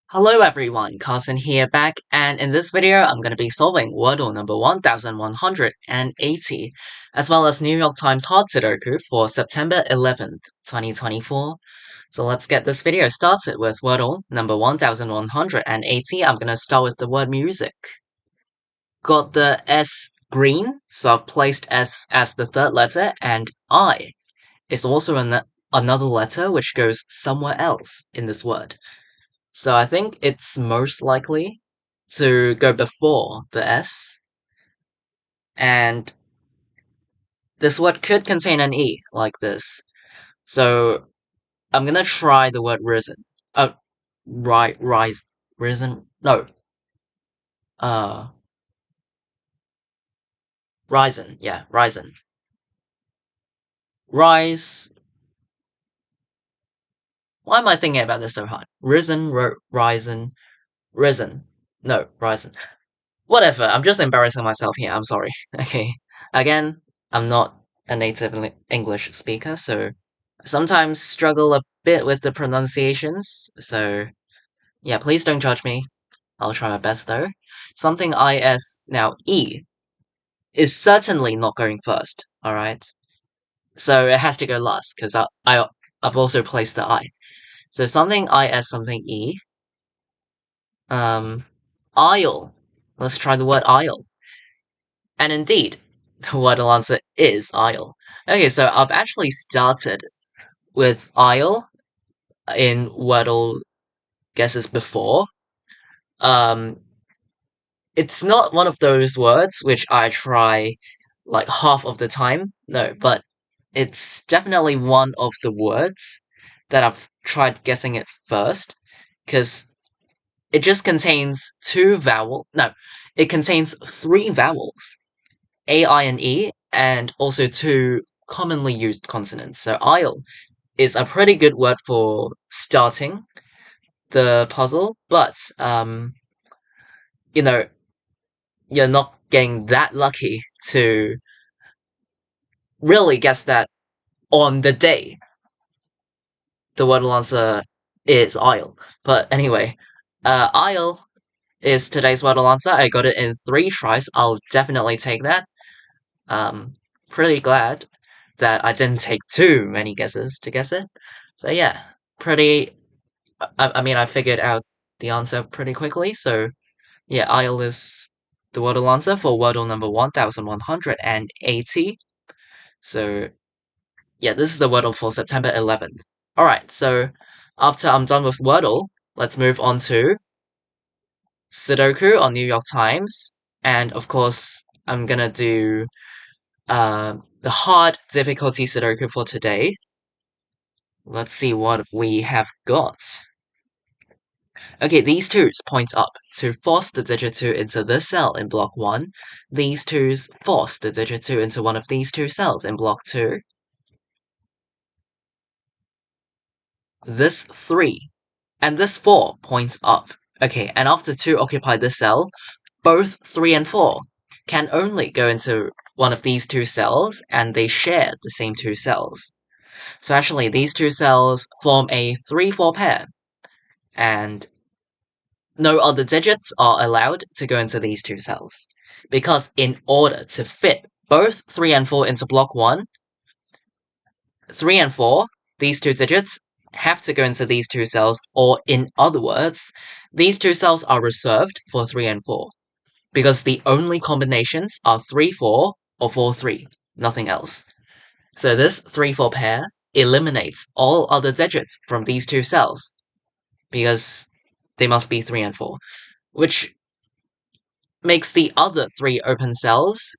Hello everyone, Carson here back, and in this video I'm going to be solving Wordle number 1180, as well as New York Times Hard Sudoku for September 11th, 2024. So let's get this video started with Wordle number 1180. I'm going to start with the word music. Got the S green, so I've placed S as the third letter, and I is also another letter which goes somewhere else in this word. So I think it's most likely to go before the S, and this word could contain an E, like this. So I'm gonna try the word risen. Rise, risen, no, uh, risen, yeah, risen. Rise, why am I thinking about this so hard? Risen, risen, risen, no, risen. Whatever, I'm just embarrassing myself here, I'm sorry. Okay, again, I'm not a native English speaker, so sometimes struggle a bit with the pronunciations, so yeah, please don't judge me. I'll try my best though. Something IS, now E, is certainly not going first, alright? So it has to go last, because I've also placed the I. So something IS, something E. Um, Isle. Let's try the word isle. And indeed, the Wordle answer is Isle. Okay, so I've actually started with Isle in Wordle guesses before. Um, it's not one of those words which I try like half of the time. No, but it's definitely one of the words that I've tried guessing it first, because it just contains it contains three vowels. A, I, and E, and also two commonly used consonants. So isle is a pretty good word for starting the puzzle, but you know, you're not getting that lucky to really guess that on the day the word answer is isle. But anyway, isle is today's wordle answer. I got it in 3 tries. I'll definitely take that. Um, pretty glad that I didn't take too many guesses to guess it. So yeah, pretty. I mean, I figured out the answer pretty quickly. So yeah, Isle is the Wordle answer for Wordle number 1180. So yeah, this is the Wordle for September 11th. Alright, so after I'm done with Wordle, let's move on to Sudoku on New York Times. And of course, I'm gonna do the hard difficulty Sudoku for today. Let's see what we have got. Okay, these twos point up to force the digit 2 into this cell in block 1. These twos force the digit 2 into one of these two cells in block 2. This 3 and this 4 points up. Okay, and after 2 occupy this cell, both 3 and 4 can only go into one of these two cells, and they share the same two cells. So actually, these two cells form a 3-4 pair, and no other digits are allowed to go into these two cells. Because in order to fit both 3 and 4 into block 1, 3 and 4, these two digits, have to go into these two cells, or in other words, these two cells are reserved for 3 and 4. Because the only combinations are 3-4 or 4-3, nothing else. So this 3-4 pair eliminates all other digits from these two cells, because they must be 3 and 4, which makes the other 3 open cells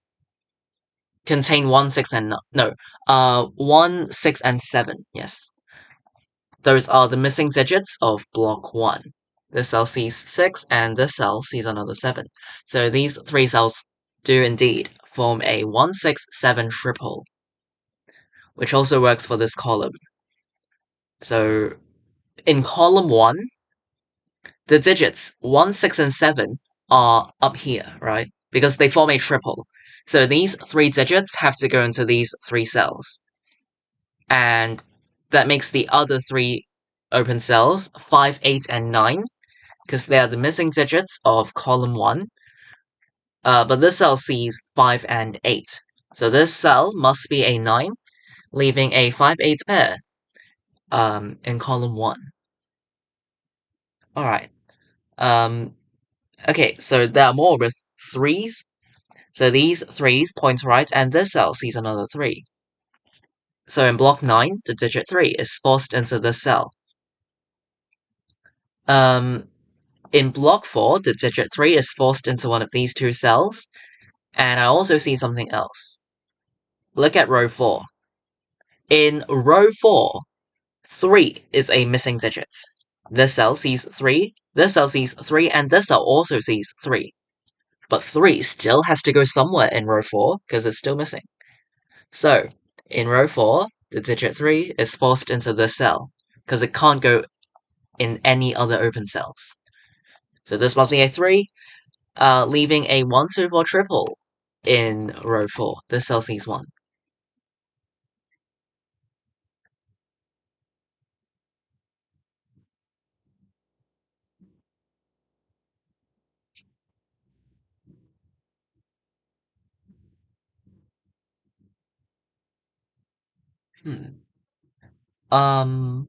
contain 1, 6, and 1, 6, and 7, yes. Those are the missing digits of block 1. This cell sees 6, and this cell sees another 7. So these 3 cells do indeed form a 1, 6, 7 triple, which also works for this column. So in column 1, the digits 1, 6, and 7 are up here, right? Because they form a triple. So these 3 digits have to go into these 3 cells. And that makes the other 3 open cells, 5, 8, and 9, because they are the missing digits of column 1. But this cell sees 5 and 8. So this cell must be a 9, leaving a 5-8 pair in column 1. Alright. Okay, so there are more with 3s. So these 3s point right, and this cell sees another 3. So in block 9, the digit 3 is forced into this cell. In block 4, the digit 3 is forced into one of these two cells, and I also see something else. Look at row 4. In row 4, 3 is a missing digit. This cell sees 3, this cell sees 3, and this cell also sees 3. But 3 still has to go somewhere in row 4, because it's still missing. So, in row 4, the digit 3 is forced into this cell, because it can't go in any other open cells. So this must be a 3, leaving a 1, 2, 4 triple in row 4. This cell sees 1. Hmm. Um,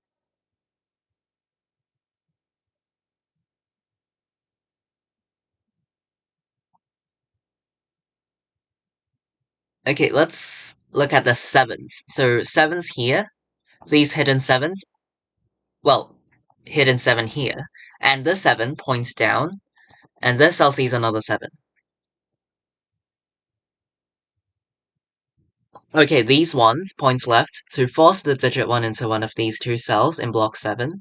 okay, let's look at the 7s. So 7s here, these hidden 7s, well, hidden 7 here, and this 7 points down, and this cell sees another 7. Okay, these ones points left to force the digit 1 into one of these two cells in block 7.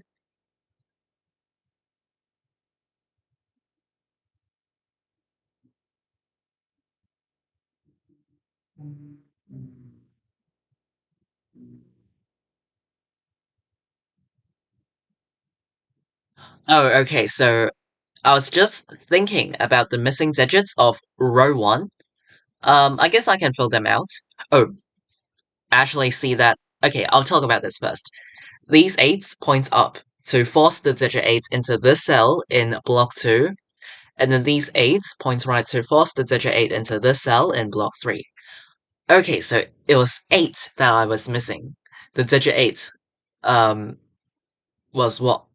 Oh, okay, so I was just thinking about the missing digits of row 1. I guess I can fill them out. Oh, actually see that. Okay, I'll talk about this first. These 8s point up to force the digit 8 into this cell in block 2, and then these 8s point right to force the digit 8 into this cell in block 3. Okay, so it was 8 that I was missing. The digit 8 um, was what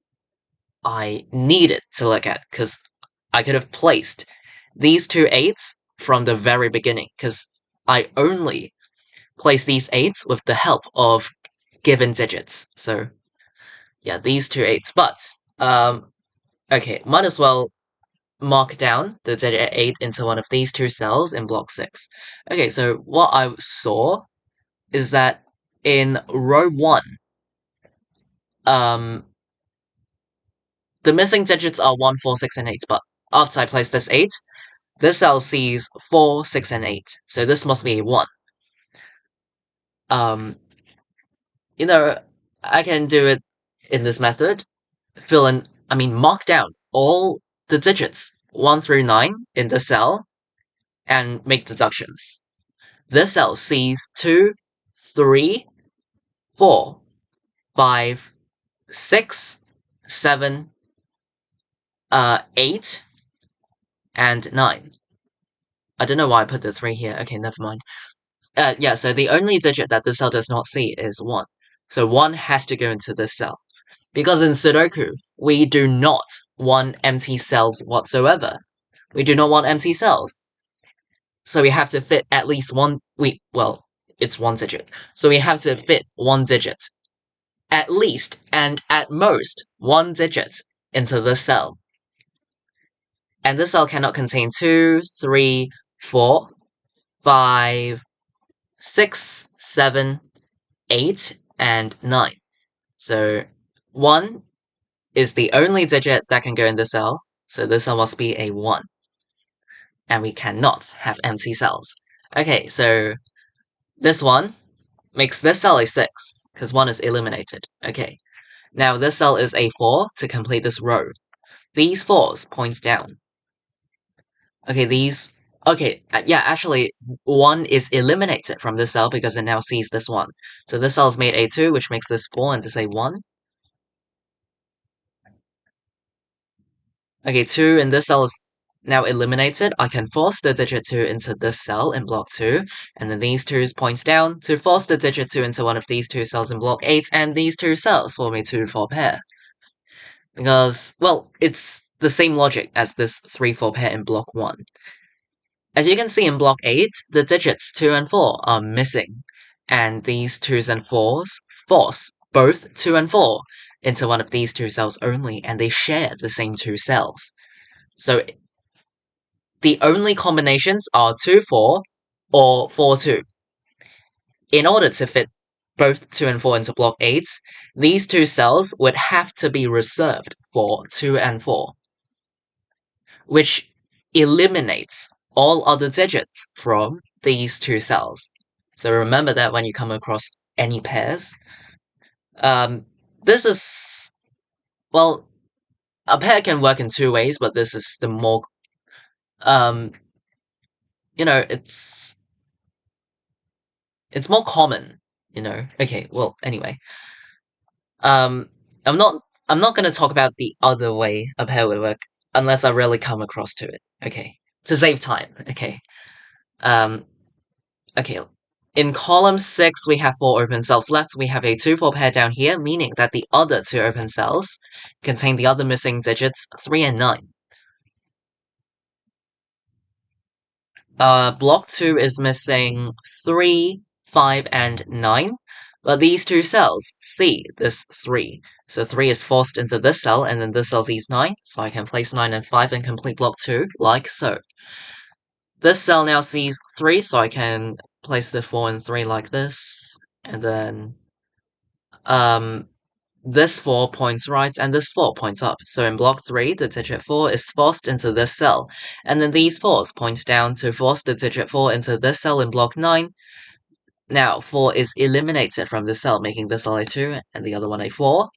I needed to look at, because I could have placed these two 8s from the very beginning, because I only place these 8s with the help of given digits. So yeah, these two 8s. But okay, might as well mark down the digit 8 into one of these two cells in block 6. Okay, so what I saw is that in row 1, um, the missing digits are 1, 4, 6, and 8, but after I place this 8, this cell sees 4, 6, and 8, so this must be a 1. Um, you know, I can do it in this method. Mark down all the digits 1 through 9 in the cell and make deductions. This cell sees 2, 3, 4, 5, 6, 7, 8, and 9. I don't know why I put the 3 here. Okay, never mind. Yeah, so the only digit that this cell does not see is 1. So 1 has to go into this cell. Because in Sudoku, we do not want empty cells whatsoever. We do not want empty cells. So we have to fit at least well, it's 1 digit. So we have to fit 1 digit. At least, and at most, 1 digit into this cell. And this cell cannot contain 2, 3, 4, 5, 6, 7, 8, and 9. So 1 is the only digit that can go in this cell, so this cell must be a 1. And we cannot have empty cells. Okay, so this one makes this cell a 6, because 1 is eliminated. Okay, now this cell is a 4 to complete this row. These 4s point down. Okay, yeah, actually, 1 is eliminated from this cell because it now sees this 1. So this cell is made a 2, which makes this 4 and this a 1. Okay, 2 in this cell is now eliminated. I can force the digit 2 into this cell in block 2, and then these 2's point down to force the digit 2 into one of these 2 cells in block 8, and these 2 cells form a 2-4 pair. Because, well, it's the same logic as this 3-4 pair in block 1. As you can see in block 8, the digits 2 and 4 are missing, and these 2's and 4's force both 2 and 4 into one of these 2 cells only, and they share the same 2 cells. So the only combinations are 2, 4, or 4, 2. In order to fit both 2 and 4 into block 8, these 2 cells would have to be reserved for 2 and 4, which eliminates all other digits from these 2 cells. So remember that when you come across any pairs. This is, well, a pair can work in 2 ways, but this is the more, you know, it's more common, you know. Okay, well, anyway. Um, I'm not I'm not gonna talk about the other way a pair would work unless I really come across to it. Okay. To save time. Okay. Um, okay. In column 6, we have 4 open cells left. We have a 2-4 pair down here, meaning that the other 2 open cells contain the other missing digits 3 and 9. Block 2 is missing 3, 5, and 9, but these 2 cells see this 3. So 3 is forced into this cell, and then this cell sees 9, so I can place 9 and 5 in complete block 2, like so. This cell now sees 3, so I can place the 4 and 3 like this, and then, this 4 points right, and this 4 points up. So in block 3, the digit 4 is forced into this cell, and then these 4's point down to force the digit 4 into this cell in block 9. Now, 4 is eliminated from this cell, making this cell a 2, and the other one a 4.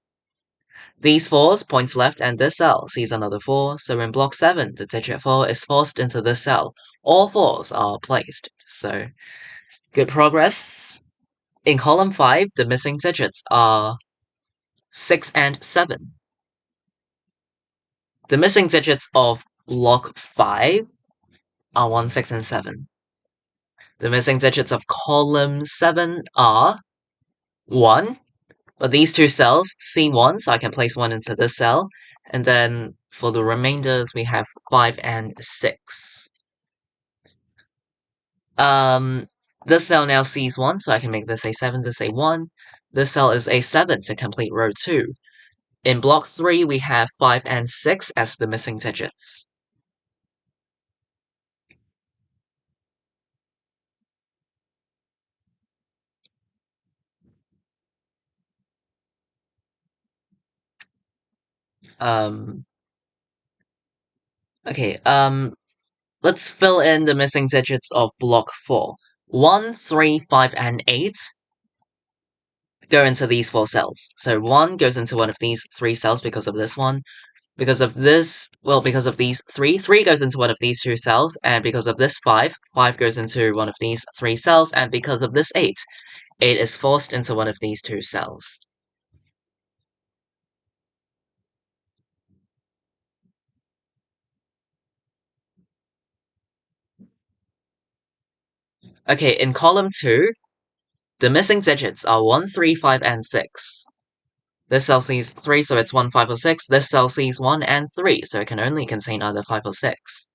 These 4's point left, and this cell sees another 4, so in block 7, the digit 4 is forced into this cell. All 4's are placed, so good progress. In column 5, the missing digits are 6 and 7. The missing digits of block 5 are 1, 6, and 7. The missing digits of column 7 are 1, but these 2 cells see 1, so I can place 1 into this cell. And then for the remainders, we have 5 and 6. This cell now sees 1, so I can make this a 7, this a 1. This cell is a 7 to complete row 2. In block 3, we have 5 and 6 as the missing digits. Okay, let's fill in the missing digits of block 4. 1, 3, 5, and 8 go into these 4 cells. So 1 goes into one of these 3 cells because of this one. Because of this, well, because of these 3, 3 goes into one of these 2 cells. And because of this 5, 5 goes into one of these 3 cells. And because of this 8, 8 is forced into one of these 2 cells. Okay, in column 2, the missing digits are 1, 3, 5, and 6. This cell sees 3, so it's 1, 5, or 6. This cell sees 1 and 3, so it can only contain either 5 or 6.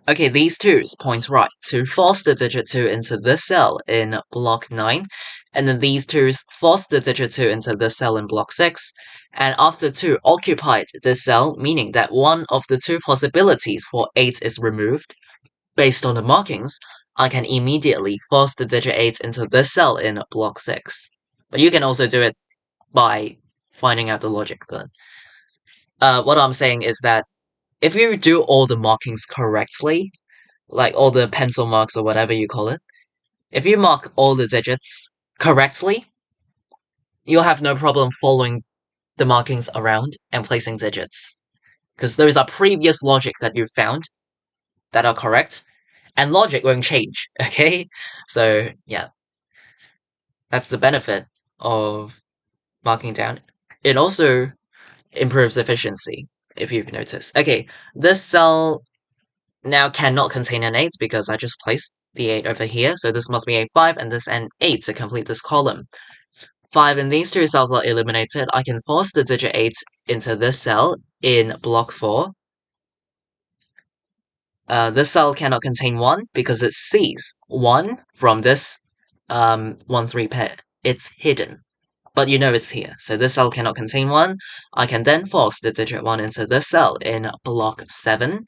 Okay, these 2's point right to force the digit 2 into this cell in block 9, and then these 2's force the digit 2 into this cell in block 6, and after 2 occupied this cell, meaning that one of the 2 possibilities for 8 is removed, based on the markings, I can immediately force the digit 8 into this cell in block 6. But you can also do it by finding out the logic, but what I'm saying is that if you do all the markings correctly, like all the pencil marks or whatever you call it, if you mark all the digits correctly, you'll have no problem following the markings around and placing digits. Because those are previous logic that you've found that are correct, and logic won't change, okay? So, yeah, that's the benefit of marking down. It also improves efficiency, if you've noticed. Okay, this cell now cannot contain an 8 because I just placed the 8 over here, so this must be a 5 and this an 8 to complete this column. 5 and these two cells are eliminated. I can force the digit 8 into this cell in block 4. This cell cannot contain 1 because it sees 1 from this 1-3 pair. It's hidden, but you know it's here. So this cell cannot contain 1. I can then force the digit 1 into this cell in block 7.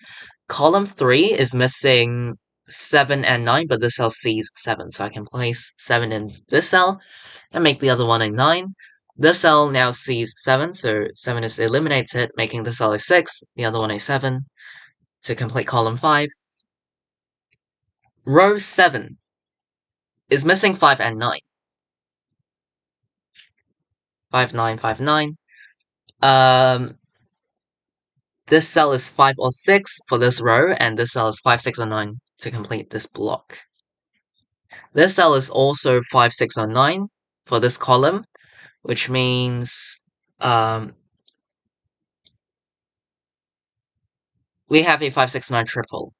Column 3 is missing 7 and 9, but this cell sees 7, so I can place 7 in this cell and make the other one a 9. This cell now sees 7, so 7 is eliminated, making the cell a 6, the other one a 7, to complete column 5. Row 7 is missing 5 and 9. 5, 9, 5, 9. This cell is 5 or 6 for this row, and this cell is 5, 6, or 9 to complete this block. This cell is also 5, 6, or 9 for this column, which means we have a 5, 6, 9 triple.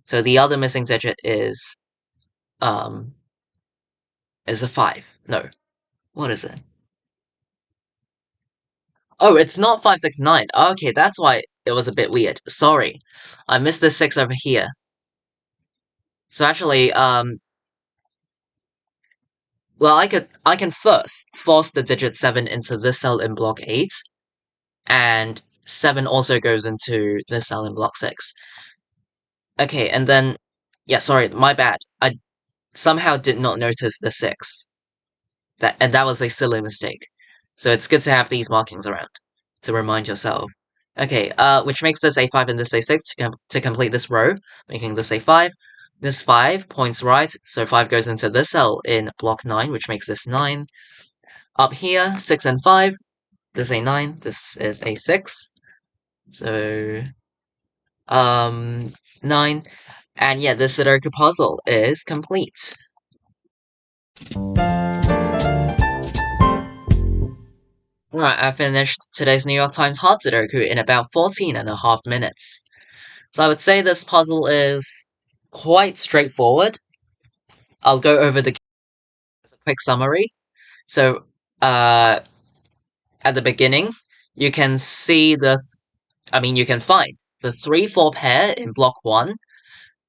So the other missing digit is a 5. No. What is it? Oh, it's not 5, 6, 9. Okay, that's why it was a bit weird. Sorry. I missed the 6 over here. So actually, well, I can first force the digit 7 into this cell in block 8, and 7 also goes into this cell in block 6. Okay, and then, yeah, sorry, my bad. I somehow did not notice the 6. That was a silly mistake. So it's good to have these markings around to remind yourself. Okay, which makes this a 5 and this a 6 to complete this row, making this a 5. This 5 points right, so 5 goes into this cell in block 9, which makes this 9. Up here, 6 and 5, this is a 9, this is a 6. So, 9. And yeah, this Sudoku puzzle is complete. Right, I finished today's New York Times Hard Sudoku in about 14.5 minutes. So I would say this puzzle is quite straightforward. I'll go over the quick summary. So, at the beginning, you can see you can find the 3-4 pair in block 1,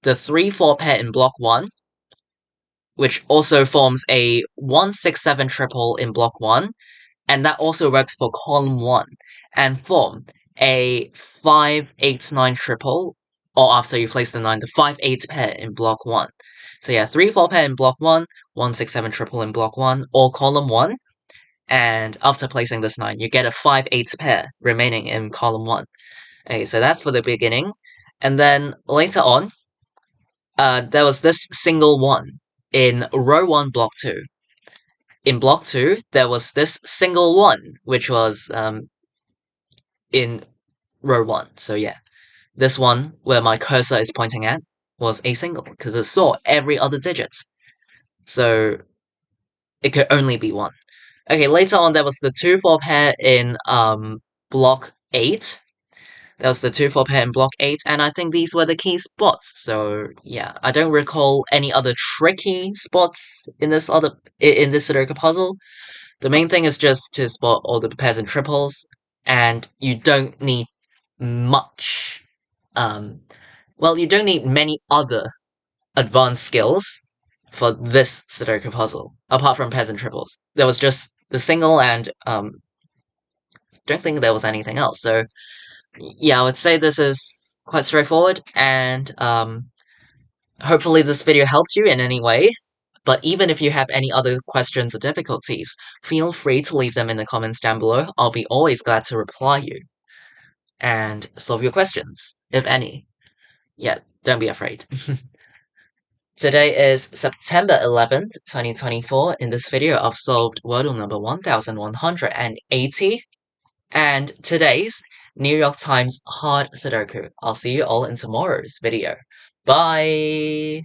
the 3-4 pair in block 1, which also forms a 1-6-7 triple in block 1, and that also works for column 1, and form a 5-8-9 triple, or after you place the 9, the 5-8 pair in block 1. So yeah, 3-4 pair in block 1, 1-6-7 triple in block 1, or column 1, and after placing this 9, you get a 5-8 pair remaining in column 1. Okay, so that's for the beginning. And then later on, there was this single 1 in row 1, block 2. In block 2, there was this single 1, which was in row 1. So yeah, this one where my cursor is pointing at was a single, because it saw every other digit. So it could only be 1. Okay, later on there was the 2-4 pair in block 8. There was the 2-4 pair in block 8, and I think these were the key spots. So yeah, I don't recall any other tricky spots in this Sudoku puzzle. The main thing is just to spot all the pairs and triples, and you don't need much. Well, you don't need many other advanced skills for this Sudoku puzzle, apart from pairs and triples. There was just the single and, don't think there was anything else. So, yeah, I would say this is quite straightforward, and, hopefully this video helps you in any way. But even if you have any other questions or difficulties, feel free to leave them in the comments down below. I'll be always glad to reply you and solve your questions, if any. Yeah, don't be afraid. Today is September 11th, 2024. In this video, I've solved Wordle number 1180, and today's New York Times hard Sudoku. I'll see you all in tomorrow's video. Bye!